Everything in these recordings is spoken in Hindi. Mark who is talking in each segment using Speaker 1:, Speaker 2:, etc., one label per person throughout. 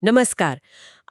Speaker 1: नमस्कार।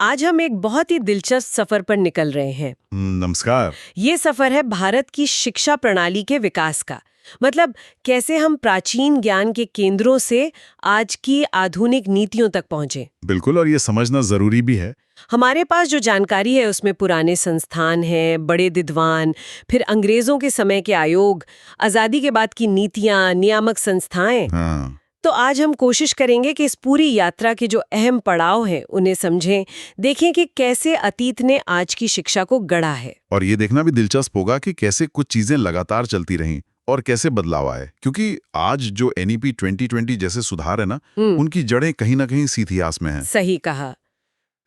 Speaker 1: आज हम एक बहुत ही दिलचस्प सफर पर निकल रहे हैं।
Speaker 2: नमस्कार।
Speaker 1: ये सफर है भारत की शिक्षा प्रणाली के विकास का। मतलब कैसे हम प्राचीन ज्ञान के केंद्रों से आज की आधुनिक नीतियों तक पहुंचे।
Speaker 2: बिल्कुल, और ये समझना जरूरी भी है।
Speaker 1: हमारे पास जो जानकारी है उसमें पुराने संस्थान हैं, बड़े विद्वान, फिर अंग्रेजों के समय के आयोग, आजादी के बाद की नीतियां, नियामक संस्थाएं।
Speaker 2: हाँ,
Speaker 1: तो आज हम कोशिश करेंगे कि इस पूरी यात्रा के जो अहम पड़ाव हैं उन्हें समझें, देखें कि कैसे अतीत ने आज की शिक्षा को गढ़ा है।
Speaker 2: और ये देखना भी दिलचस्प होगा कि कैसे कुछ चीजें लगातार चलती रहीं और कैसे बदलाव आए, क्योंकि आज जो एनईपी 2020 जैसे सुधार है ना, उनकी जड़ें कहीं ना कहीं इसी इतिहास में हैं।
Speaker 1: सही कहा।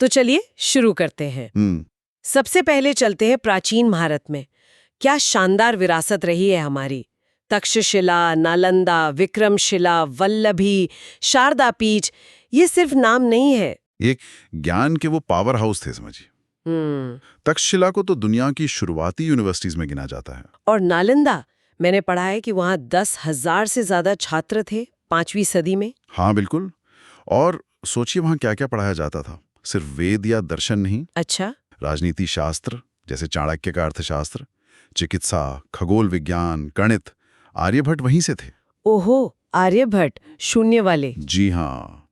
Speaker 1: तो चलिए शुरू करते हैं।
Speaker 2: हम्म।
Speaker 1: सबसे पहले चलते हैं प्राचीन भारत में। क्या शानदार विरासत रही है हमारी। तक्षशिला, नालंदा, विक्रमशिला, वल्लभी, शारदा पीठ, ये सिर्फ नाम नहीं है।
Speaker 2: एक ज्ञान के वो पावर हाउस थे, समझिए।
Speaker 1: हम्म।
Speaker 2: तक्षशिला को तो दुनिया की शुरुआती यूनिवर्सिटीज में गिना जाता है।
Speaker 1: और नालंदा, मैंने पढ़ा है कि वहाँ 10,000 से ज्यादा छात्र थे 5वीं सदी में।
Speaker 2: हाँ बिल्कुल। और सोचिए वहाँ क्या क्या पढ़ाया जाता था। सिर्फ वेद या दर्शन नहीं,
Speaker 1: अच्छा।
Speaker 2: राजनीति शास्त्र जैसे चाणक्य का अर्थशास्त्र, चिकित्सा, खगोल विज्ञान, गणित, आर्यभट्ट वहीं से थे।
Speaker 1: ओहो, आर्यभट्ट, शून्य वाले।
Speaker 2: जी हाँ,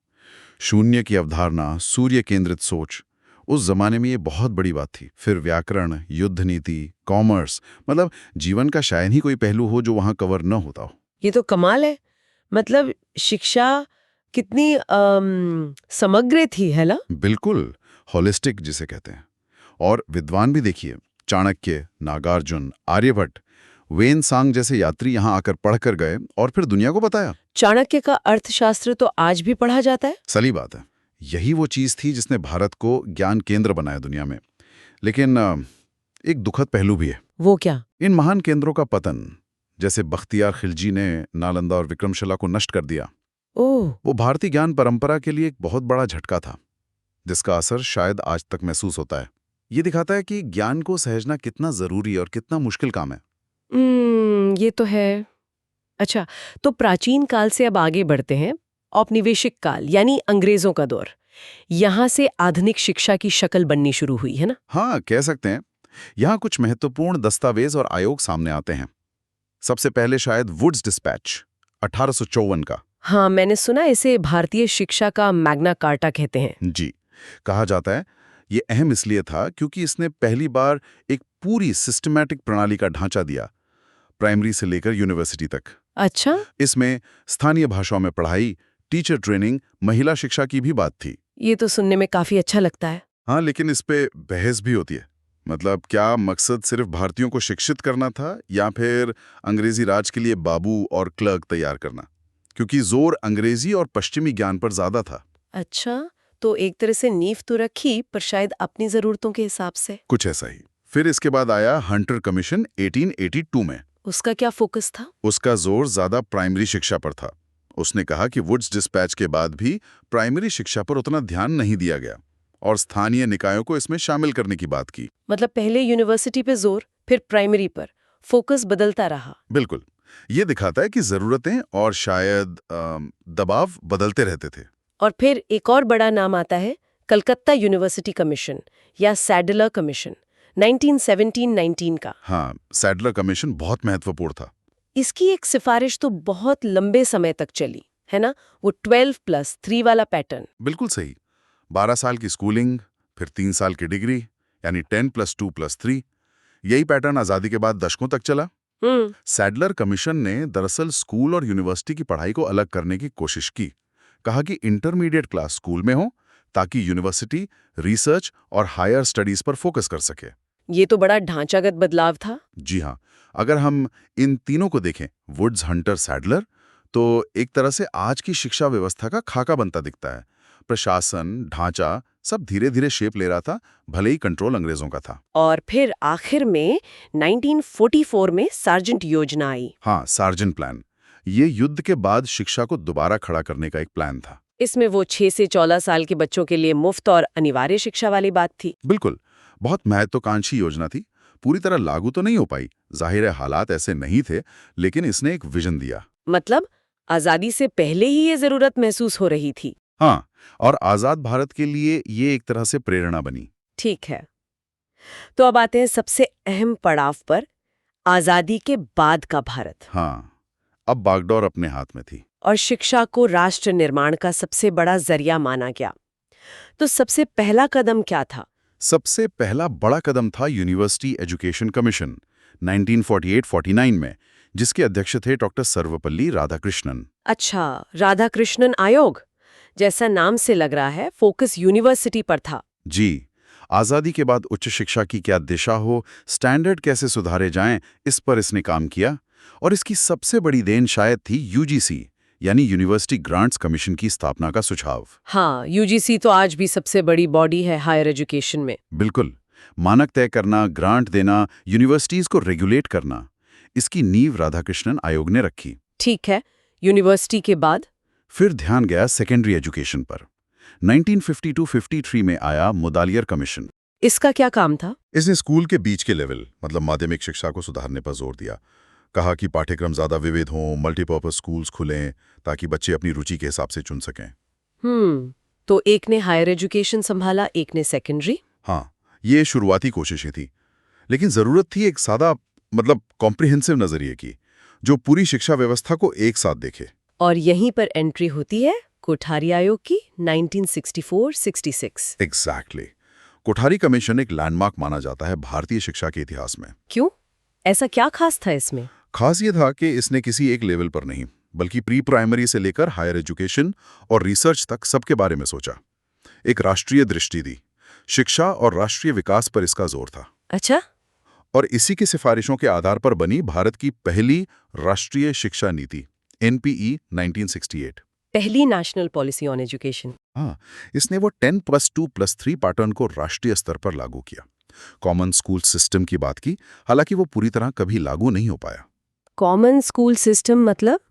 Speaker 2: शून्य की अवधारणा, सूर्य केंद्रित सोच, उस जमाने में ये बहुत बड़ी बात थी। फिर व्याकरण, युद्ध नीति, कॉमर्स, मतलब जीवन का शायद ही कोई पहलू हो जो वहां कवर न होता हो।
Speaker 1: ये तो कमाल है। मतलब शिक्षा कितनी समग्र थी, है ना?
Speaker 2: बिल्कुल, होलिस्टिक जिसे कहते हैं। और विद्वान भी देखिए, चाणक्य, नागार्जुन, आर्यभट्ट, वेन-सांग जैसे यात्री यहाँ आकर पढ़कर गए और फिर दुनिया को बताया।
Speaker 1: चाणक्य का अर्थशास्त्र तो आज भी पढ़ा जाता है।
Speaker 2: सही बात है। यही वो चीज थी जिसने भारत को ज्ञान केंद्र बनाया दुनिया में। लेकिन एक दुखद पहलू भी है।
Speaker 1: वो क्या?
Speaker 2: इन महान केंद्रों का पतन, जैसे बख्तियार खिलजी ने नालंदा और विक्रमशिला को नष्ट कर दिया,
Speaker 1: ओह।
Speaker 2: वो भारतीय ज्ञान परंपरा के लिए एक बहुत बड़ा झटका था, जिसका असर शायद आज तक महसूस होता है। ये दिखाता है कि ज्ञान को सहेजना कितना जरूरी और कितना मुश्किल काम है।
Speaker 1: ये तो है। अच्छा, तो प्राचीन काल से अब आगे बढ़ते हैं। औपनिवेशिक काल यानी अंग्रेजों का दौर। यहाँ से आधुनिक शिक्षा की शक्ल बननी शुरू हुई, है ना?
Speaker 2: हाँ, कह सकते हैं। यहाँ कुछ महत्वपूर्ण दस्तावेज और आयोग सामने आते हैं। सबसे पहले शायद वुड्स डिस्पैच 1854 का।
Speaker 1: हाँ, मैंने सुना इसे भारतीय शिक्षा का मैग्ना कार्टा कहते हैं।
Speaker 2: जी, कहा जाता है ये अहम इसलिए था क्योंकि इसने पहली बार एक पूरी सिस्टमैटिक प्रणाली का ढांचा दिया, प्राइमरी से लेकर यूनिवर्सिटी तक।
Speaker 1: अच्छा।
Speaker 2: इसमें स्थानीय भाषाओं में पढ़ाई, टीचर ट्रेनिंग, महिला शिक्षा की भी बात थी।
Speaker 1: ये तो सुनने में काफी अच्छा लगता है।
Speaker 2: हाँ, लेकिन इस पे बहस भी होती है। मतलब क्या मकसद सिर्फ भारतीयों को शिक्षित करना था या फिर अंग्रेजी राज के लिए बाबू और क्लर्क तैयार करना, क्योंकि जोर अंग्रेजी और पश्चिमी ज्ञान पर ज्यादा था।
Speaker 1: अच्छा, तो एक तरह से नींव तो रखी, पर शायद अपनी जरूरतों के हिसाब से।
Speaker 2: कुछ ऐसा ही। फिर इसके बाद आया हंटर कमीशन 1882 में।
Speaker 1: उसका क्या फोकस था?
Speaker 2: उसका जोर ज्यादा प्राइमरी शिक्षा पर था। उसने कहा कि वुड्स डिस्पैच के बाद भी प्राइमरी शिक्षा पर उतना ध्यान नहीं दिया गया और स्थानीय निकायों को इसमें शामिल करने की बात की।
Speaker 1: मतलब पहले यूनिवर्सिटी पे जोर, फिर प्राइमरी पर। फोकस बदलता रहा।
Speaker 2: बिल्कुल, ये दिखाता है कि जरूरतें और शायद दबाव बदलते रहते थे।
Speaker 1: और फिर एक और बड़ा नाम आता है, कलकत्ता यूनिवर्सिटी कमीशन या सैडलर कमीशन, 1917-19 का।
Speaker 2: हाँ, सैडलर कमीशन बहुत महत्वपूर्ण था।
Speaker 1: इसकी एक सिफारिश तो बहुत लंबे समय तक चली, है ना? वो 12+3 वाला पैटर्न।
Speaker 2: बिल्कुल सही। 12 साल की स्कूलिंग, फिर 3 साल की डिग्री, यानी 10+2+3। यही पैटर्न आजादी के बाद दशकों तक चला। सैडलर कमीशन ने दरअसल स्कूल और यूनिवर्सिटी की पढ़ाई को अलग करने की कोशिश की। कहा कि इंटरमीडिएट क्लास स्कूल में हो ताकि यूनिवर्सिटी रिसर्च और हायर स्टडीज पर फोकस कर सके।
Speaker 1: ये तो बड़ा ढांचागत बदलाव था।
Speaker 2: जी हाँ, अगर हम इन तीनों को देखें, वुड्स, हंटर, सैडलर, तो एक तरह से आज की शिक्षा व्यवस्था का खाका बनता दिखता है। प्रशासन, ढांचा सब धीरे धीरे शेप ले रहा था, भले ही कंट्रोल अंग्रेजों का था।
Speaker 1: और फिर आखिर में 1944 में सार्जेंट योजना आई।
Speaker 2: हाँ, सार्जेंट प्लान। ये युद्ध के बाद शिक्षा को दोबारा खड़ा करने का एक प्लान था।
Speaker 1: इसमें वो 6 से 14 साल के बच्चों के लिए मुफ्त और अनिवार्य शिक्षा वाली बात थी।
Speaker 2: बिल्कुल, बहुत महत्वाकांक्षी योजना थी। पूरी तरह लागू तो नहीं हो पाई, जाहिर है हालात ऐसे नहीं थे, लेकिन इसने एक विजन दिया।
Speaker 1: मतलब आजादी से पहले ही ये जरूरत महसूस हो रही थी।
Speaker 2: हाँ, और आजाद भारत के लिए ये एक तरह से प्रेरणा बनी।
Speaker 1: ठीक है। तो अब आते हैं सबसे अहम पड़ाव पर, आजादी के बाद का भारत।
Speaker 2: हाँ, अब बागडोर अपने हाथ में थी।
Speaker 1: और शिक्षा को राष्ट्र निर्माण का सबसे बड़ा जरिया माना गया। तो सबसे पहला कदम क्या था?
Speaker 2: सबसे पहला बड़ा कदम था यूनिवर्सिटी एजुकेशन कमीशन 1948-49 में, जिसके अध्यक्ष थे डॉक्टर सर्वपल्ली राधाकृष्णन।
Speaker 1: अच्छा, राधाकृष्णन आयोग। जैसा नाम से लग रहा है, फोकस यूनिवर्सिटी पर था।
Speaker 2: जी, आज़ादी के बाद उच्च शिक्षा की क्या दिशा हो, स्टैंडर्ड कैसे सुधारे जाएं, इस पर इसने काम किया। और इसकी सबसे बड़ी देन शायद थी यूजीसी, यानी यूनिवर्सिटी ग्रांट्स कमीशन की स्थापना का सुझाव।
Speaker 1: हाँ, यूजीसी तो आज भी सबसे बड़ी बॉडी है हायर एजुकेशन में।
Speaker 2: बिल्कुल, मानक तय करना, ग्रांट देना, यूनिवर्सिटीज को रेगुलेट करना, इसकी नींव राधाकृष्णन आयोग ने रखी।
Speaker 1: ठीक है, यूनिवर्सिटी के बाद?
Speaker 2: फिर ध्यान गया सेकेंडरी एजुकेशन पर। 1952-53 में आया मुदालियर कमीशन।
Speaker 1: इसका क्या काम था?
Speaker 2: इसने स्कूल के बीच के लेवल, मतलब माध्यमिक शिक्षा को सुधारने पर जोर दिया। कहा कि पाठ्यक्रम ज्यादा विविध हों, मल्टीपर्पज स्कूल्स खुलें, ताकि बच्चे अपनी रुचि के हिसाब से चुन सकें।
Speaker 1: तो एक ने हायर एजुकेशन संभाला, एक ने सेकेंडरी।
Speaker 2: हाँ, ये शुरुआती कोशिशें थी, लेकिन जरूरत थी एक सादा, मतलब कॉम्प्रिहेंसिव नजरिए की, जो पूरी शिक्षा व्यवस्था को एक साथ देखे।
Speaker 1: और यहीं पर एंट्री होती है कोठारी आयोग की 1964-66।
Speaker 2: एग्जैक्टली। कोठारी कमीशन एक लैंडमार्क माना जाता है भारतीय शिक्षा के इतिहास में।
Speaker 1: क्यों? ऐसा क्या खास था इसमें?
Speaker 2: खास ये था कि इसने किसी एक लेवल पर नहीं, बल्कि प्री प्राइमरी से लेकर हायर एजुकेशन और रिसर्च तक सबके बारे में सोचा। एक राष्ट्रीय दृष्टि दी। शिक्षा और राष्ट्रीय विकास पर इसका जोर था।
Speaker 1: अच्छा।
Speaker 2: और इसी की सिफारिशों के आधार पर बनी भारत की पहली राष्ट्रीय शिक्षा नीति NPE 1968।
Speaker 1: पहली नेशनल पॉलिसी ऑन एजुकेशन।
Speaker 2: हाँ, इसने वो 10+2+3 पैटर्न को राष्ट्रीय स्तर पर लागू किया। कॉमन स्कूल सिस्टम की बात की, हालांकि वो पूरी तरह कभी लागू नहीं हो पाया।
Speaker 1: कॉमन स्कूल सिस्टम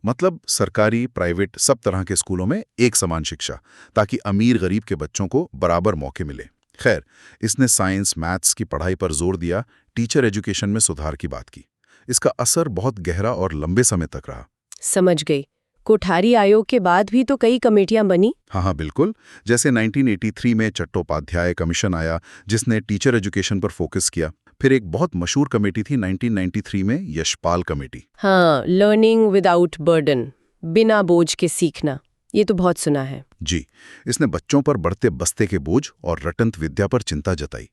Speaker 1: मतलब
Speaker 2: सरकारी, प्राइवेट, सब तरह के स्कूलों में एक समान शिक्षा, ताकि अमीर गरीब के बच्चों को बराबर मौके मिले। खैर, इसने साइंस, मैथ्स की पढ़ाई पर जोर दिया, टीचर एजुकेशन में सुधार की बात की। इसका असर बहुत गहरा और लंबे समय तक रहा।
Speaker 1: समझ गई। कोठारी आयोग के बाद भी तो कई कमेटियां बनी।
Speaker 2: हाँ, बिल्कुल। जैसे 1983 में चट्टोपाध्याय कमीशन आया, जिसने टीचर एजुकेशन पर फोकस किया। फिर एक बहुत मशहूर कमेटी थी 1993 में, यशपाल कमेटी।
Speaker 1: हाँ, लर्निंग विदाउट बर्डन, बिना बोझ के सीखना, ये तो बहुत सुना है।
Speaker 2: जी, इसने बच्चों पर बढ़ते बस्ते के बोझ और रटंत विद्या पर चिंता जताई।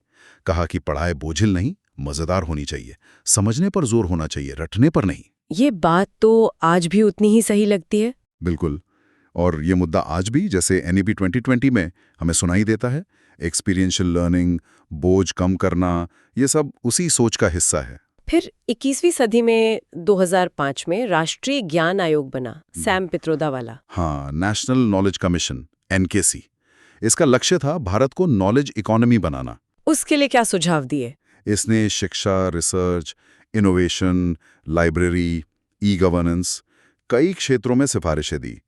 Speaker 2: कहा कि पढ़ाई बोझिल नहीं, मजेदार होनी चाहिए, समझने पर जोर होना चाहिए, रटने पर नहीं।
Speaker 1: ये बात तो आज भी उतनी ही सही लगती है।
Speaker 2: बिल्कुल। और ये मुद्दा आज भी, जैसे NEP 2020 में हमें सुनाई देता है। एक्सपीरियंशियल लर्निंग, बोझ कम करना, ये सब उसी सोच का हिस्सा है।
Speaker 1: फिर 21वीं सदी में 2005 में राष्ट्रीय ज्ञान आयोग बना, सैम पित्रोदा वाला।
Speaker 2: हाँ, नेशनल नॉलेज कमीशन, NKC। इसका लक्ष्य था भारत को नॉलेज इकोनॉमी बनाना।
Speaker 1: उसके लिए क्या सुझाव दिए?
Speaker 2: इसने शिक्षा, रिसर्च, इनोवेशन, लाइब्रेरी, ई-गवर्नेंस, कई क्षेत्रों में सिफारिशें दी।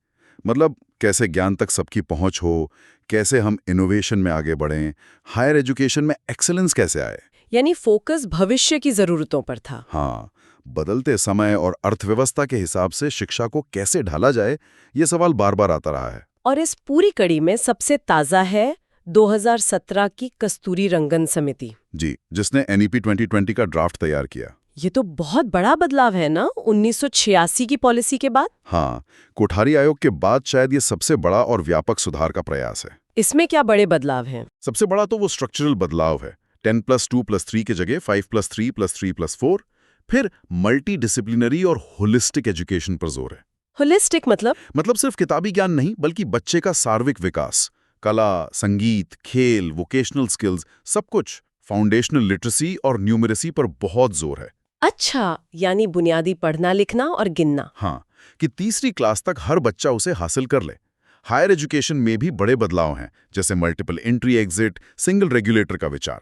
Speaker 2: मतलब कैसे ज्ञान तक सबकी पहुंच हो, कैसे हम इनोवेशन में आगे बढ़ें, हायर एजुकेशन में एक्सेलेंस कैसे आए।
Speaker 1: यानी फोकस भविष्य की जरूरतों पर था।
Speaker 2: हाँ, बदलते समय और अर्थव्यवस्था के हिसाब से शिक्षा को कैसे ढाला जाए, ये सवाल बार बार आता रहा है।
Speaker 1: और इस पूरी कड़ी में सबसे ताज़ा है 2017 की कस्तूरी रंगन समिति।
Speaker 2: जी, जिसने NEP 2020 का ड्राफ्ट तैयार किया।
Speaker 1: ये तो बहुत बड़ा बदलाव है ना 1986 की पॉलिसी के बाद।
Speaker 2: हाँ, कोठारी आयोग के बाद शायद ये सबसे बड़ा और व्यापक सुधार का प्रयास है।
Speaker 1: इसमें क्या बड़े बदलाव हैं?
Speaker 2: सबसे बड़ा तो वो स्ट्रक्चरल बदलाव है। 10+2+3 के जगह 5+3+3+4। फिर मल्टी डिसिप्लिनरी और होलिस्टिक एजुकेशन पर जोर है।
Speaker 1: होलिस्टिक मतलब
Speaker 2: सिर्फ किताबी ज्ञान नहीं, बल्कि बच्चे का सार्विक विकास, कला, संगीत, खेल, वोकेशनल स्किल्स, सब कुछ। फाउंडेशनल लिटरेसी और न्यूमरेसी पर बहुत जोर है।
Speaker 1: अच्छा, यानी बुनियादी पढ़ना लिखना और गिनना।
Speaker 2: हाँ, कि तीसरी क्लास तक हर बच्चा उसे हासिल कर ले। हायर एजुकेशन में भी बड़े बदलाव हैं, जैसे multiple entry exit, single regulator का विचार।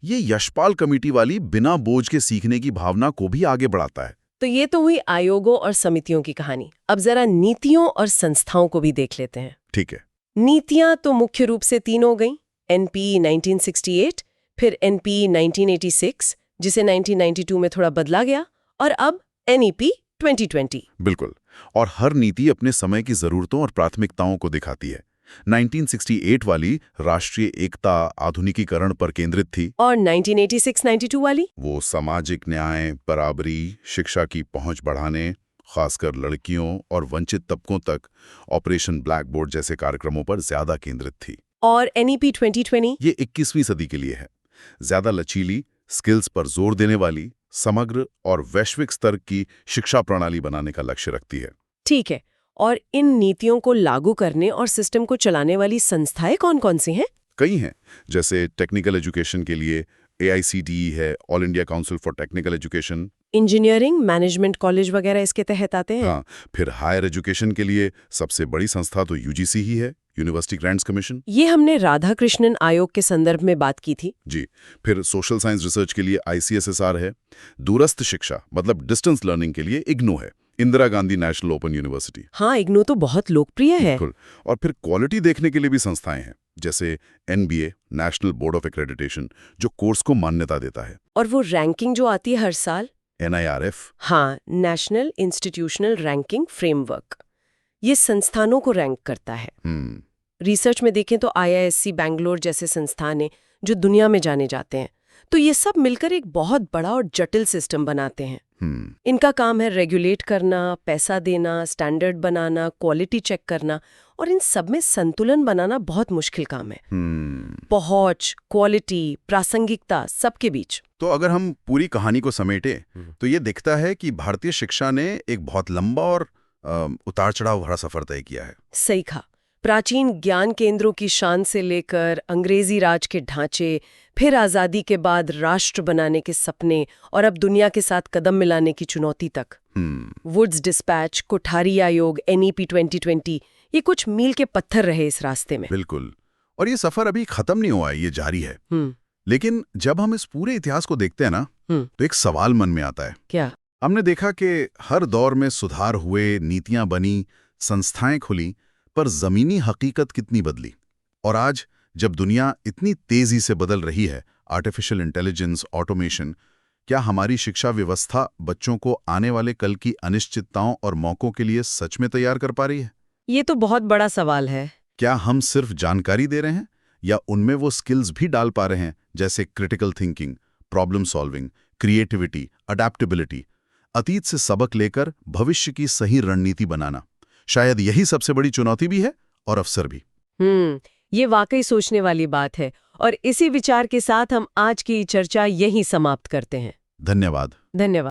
Speaker 2: ये यशपाल कमेटी वाली बिना बोझ के सीखने की भावना को भी आगे बढ़ाता है।
Speaker 1: तो ये तो हुई आयोगों और समितियों की कहानी। अब जरा नीतियों और संस्थाओं को भी देख लेते हैं।
Speaker 2: ठीक है।
Speaker 1: नीतियां तो मुख्य रूप से तीन हो गई। NPE 1968, फिर NPE 1986, जिसे 1992 में थोड़ा बदला गया, और अब NEP 2020।
Speaker 2: बिल्कुल। और हर नीति अपने समय की जरूरतों और प्राथमिकताओं को दिखाती है। 1968 वाली राष्ट्रीय एकता आधुनिकीकरण पर केंद्रित थी।
Speaker 1: और 1986-92 वाली?
Speaker 2: वो सामाजिक न्याय, बराबरी, शिक्षा की पहुंच बढ़ाने, खासकर लड़कियों और वंचित तबकों तक ऑपरेशन ब्लैक बोर्ड जैसे कार्यक्रमों पर ज्यादा केंद्रित थी।
Speaker 1: और NEP 2020?
Speaker 2: ये 21वीं सदी के लिए है। ज्यादा लचीली, स्किल्स पर जोर देने वाली, समग्र और वैश्विक स्तर की शिक्षा प्रणाली बनाने का लक्ष्य रखती है।
Speaker 1: ठीक है। और इन नीतियों को लागू करने और सिस्टम को चलाने वाली संस्थाएं कौन-कौन सी हैं?
Speaker 2: कई हैं, जैसे टेक्निकल एजुकेशन के लिए AICTE है, all India council for technical education.
Speaker 1: Engineering, management college वगैरह इसके तहत आते हैं?
Speaker 2: हाँ, फिर हायर एजुकेशन के लिए सबसे बड़ी संस्था तो UGC ही है, यूनिवर्सिटी ग्रांट्स कमीशन।
Speaker 1: ये हमने राधाकृष्णन आयोग के संदर्भ में बात की थी।
Speaker 2: जी, फिर सोशल साइंस रिसर्च के लिए ICSSR है, दूरस्थ शिक्षा मतलब डिस्टेंस लर्निंग के लिए IGNOU है, Indira Gandhi national open university.
Speaker 1: हाँ, इग्नू तो बहुत लोकप्रिय है।
Speaker 2: बिल्कुल। और फिर क्वालिटी देखने के लिए भी संस्थाएं हैं, जैसे NBA, national board of accreditation, जो कोर्स को मान्यता देता है।
Speaker 1: और वो रैंकिंग जो आती है हर साल?
Speaker 2: NIRF।
Speaker 1: हाँ, नेशनल इंस्टीट्यूशनल रैंकिंग फ्रेमवर्क। ये संस्थानों को रैंक करता है। रिसर्च में देखें तो IISc बैंगलोर जैसे संस्थान हैं जो दुनिया में जाने जाते हैं। तो ये सब मिलकर एक बहुत बड़ा और जटिल सिस्टम बनाते हैं। इनका काम है रेगुलेट करना, पैसा देना, स्टैंडर्ड बनाना, क्वालिटी चेक करना, और इन सब में संतुलन बनाना बहुत मुश्किल काम है। पहुंच, क्वालिटी, प्रासंगिकता, सबके बीच।
Speaker 2: तो अगर हम पूरी कहानी को समेटे तो ये दिखता है कि भारतीय शिक्षा ने एक बहुत लंबा और उतार चढ़ाव भरा सफर तय किया है।
Speaker 1: सही कहा। प्राचीन ज्ञान केंद्रों की शान से लेकर अंग्रेजी राज के ढांचे, फिर आजादी के बाद राष्ट्र बनाने के सपने, और अब दुनिया के साथ कदम मिलाने की चुनौती तक। वुड्स डिस्पैच, कोठारी आयोग, NEP 2020, ये कुछ मील के पत्थर रहे इस रास्ते में।
Speaker 2: बिल्कुल। और ये सफर अभी खत्म नहीं हुआ है, ये जारी है। लेकिन जब हम इस पूरे इतिहास को देखते हैं ना, तो एक सवाल मन में आता है।
Speaker 1: क्या?
Speaker 2: हमने देखा कि हर दौर में सुधार हुए, नीतियां बनी, संस्थाएं खुली, पर जमीनी हकीकत कितनी बदली। और आज जब दुनिया इतनी तेजी से बदल रही है, आर्टिफिशियल इंटेलिजेंस, ऑटोमेशन, क्या हमारी शिक्षा व्यवस्था बच्चों को आने वाले कल की अनिश्चितताओं और मौकों के लिए सच में तैयार कर पा रही है?
Speaker 1: ये तो बहुत बड़ा सवाल है।
Speaker 2: क्या हम सिर्फ जानकारी दे रहे हैं या उनमें वो स्किल्स भी डाल पा रहे हैं, जैसे critical thinking, problem solving, creativity, adaptability, अतीत से सबक लेकर भविष्य की सही रणनीति बनाना? शायद यही सबसे बड़ी चुनौती भी है और अवसर भी।
Speaker 1: ये वाकई सोचने वाली बात है। और इसी विचार के साथ हम आज की चर्चा यहीं समाप्त करते हैं।
Speaker 2: धन्यवाद।
Speaker 1: धन्यवाद।